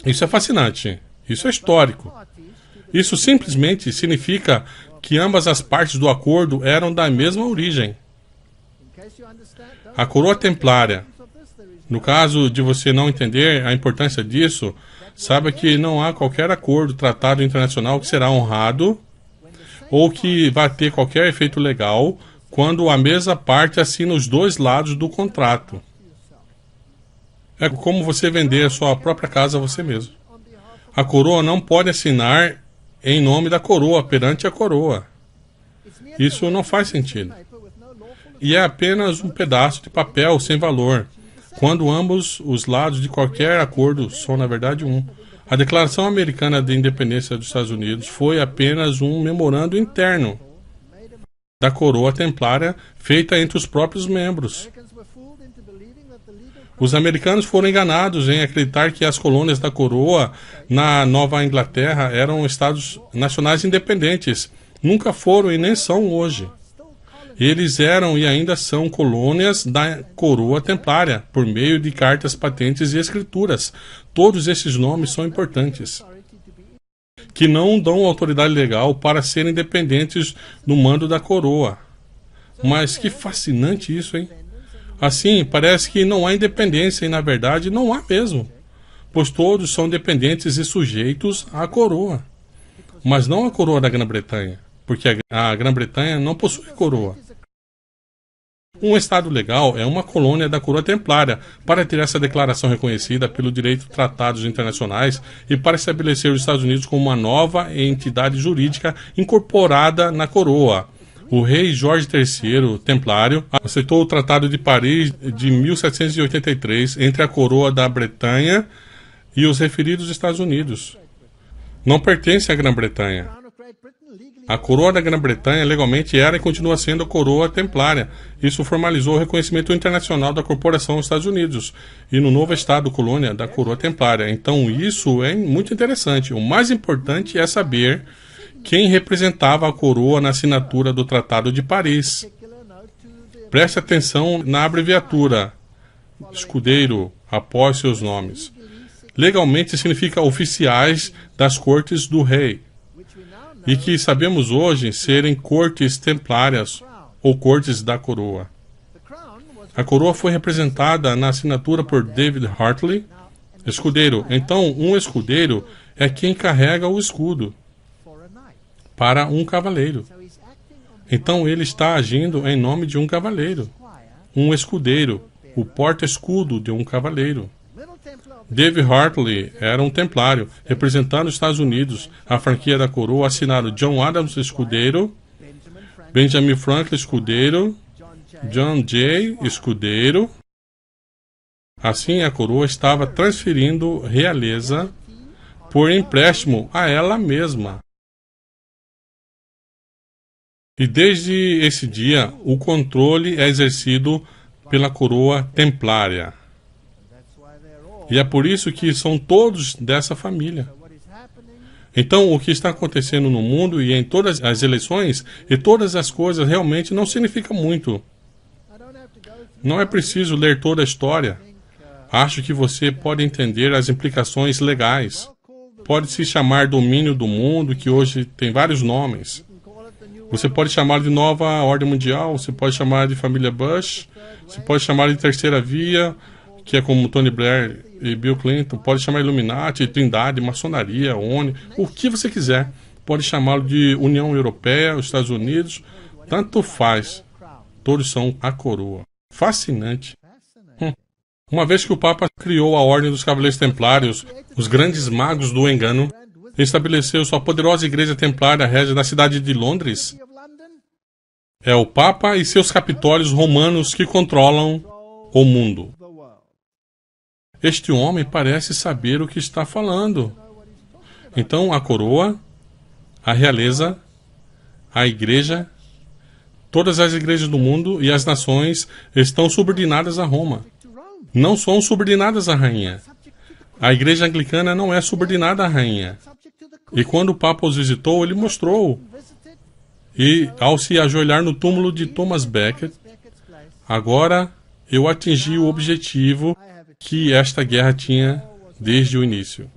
Isso é fascinante. Isso é histórico. Isso simplesmente significa que ambas as partes do acordo eram da mesma origem. A coroa templária, no caso de você não entender a importância disso, saiba que não há qualquer acordo, tratado internacional que será honrado ou que vai ter qualquer efeito legal quando a mesma parte assina os dois lados do contrato. É como você vender a sua própria casa a você mesmo. A coroa não pode assinar em nome da coroa perante a coroa. Isso não faz sentido. E é apenas um pedaço de papel sem valor, quando ambos os lados de qualquer acordo são, na verdade, um. A Declaração Americana de Independência dos Estados Unidos foi apenas um memorando interno da coroa templária feita entre os próprios membros. Os americanos foram enganados em acreditar que as colônias da coroa na Nova Inglaterra eram estados nacionais independentes. Nunca foram e nem são hoje. Eles eram e ainda são colônias da coroa templária, por meio de cartas, patentes e escrituras. Todos esses nomes são importantes, que não dão autoridade legal para serem independentes do mando da coroa. Mas que fascinante isso, hein? Assim, parece que não há independência e, na verdade, não há mesmo. pois todos são dependentes e sujeitos à coroa, mas não à coroa da Grã-Bretanha, porque a Grã-Bretanha não possui coroa. Um Estado legal é uma colônia da coroa templária para ter essa declaração reconhecida pelo direito de tratados internacionais e para estabelecer os Estados Unidos como uma nova entidade jurídica incorporada na coroa. O rei Jorge III, templário, aceitou o Tratado de Paris de 1783 entre a coroa da Bretanha e os referidos Estados Unidos. Não pertence à Grã-Bretanha. A coroa da Grã-Bretanha legalmente era e continua sendo a coroa templária. Isso formalizou o reconhecimento internacional da corporação Estados Unidos e no novo estado colônia da coroa templária. Então isso é muito interessante. O mais importante é saber quem representava a coroa na assinatura do Tratado de Paris. Preste atenção na abreviatura, escudeiro, após seus nomes. Legalmente significa oficiais das cortes do rei, e que sabemos hoje serem cortes templárias ou cortes da coroa. A coroa foi representada na assinatura por David Hartley, escudeiro. Então, um escudeiro é quem carrega o escudo para um cavaleiro. Então, ele está agindo em nome de um cavaleiro, um escudeiro, o porta-escudo de um cavaleiro. David Hartley era um templário, representando os Estados Unidos. A franquia da coroa assinaram John Adams, escudeiro, Benjamin Franklin, escudeiro, John Jay, escudeiro. Assim, a coroa estava transferindo realeza por empréstimo a ela mesma. E desde esse dia, o controle é exercido pela coroa templária. E é por isso que são todos dessa família. Então, o que está acontecendo no mundo e em todas as eleições e todas as coisas realmente não significa muito. Não é preciso ler toda a história. Acho que você pode entender as implicações legais. Pode se chamar domínio do mundo, que hoje tem vários nomes. Você pode chamar de nova ordem mundial, você pode chamar de família Bush, você pode chamar de terceira via, que é como Tony Blair e Bill Clinton, pode chamar Illuminati, Trindade, Maçonaria, ONU, o que você quiser. Pode chamá-lo de União Europeia, os Estados Unidos, tanto faz. Todos são a coroa. Fascinante. Uma vez que o Papa criou a Ordem dos Cavaleiros Templários, os grandes magos do engano, estabeleceu sua poderosa igreja templária régia na cidade de Londres, é o Papa e seus capitólios romanos que controlam o mundo. Este homem parece saber o que está falando. Então, a coroa, a realeza, a igreja, todas as igrejas do mundo e as nações estão subordinadas a Roma. Não são subordinadas à rainha. A igreja anglicana não é subordinada à rainha. E quando o Papa os visitou, ele mostrou. E, ao se ajoelhar no túmulo de Thomas Becket, agora eu atingi o objetivo que esta guerra tinha desde o início.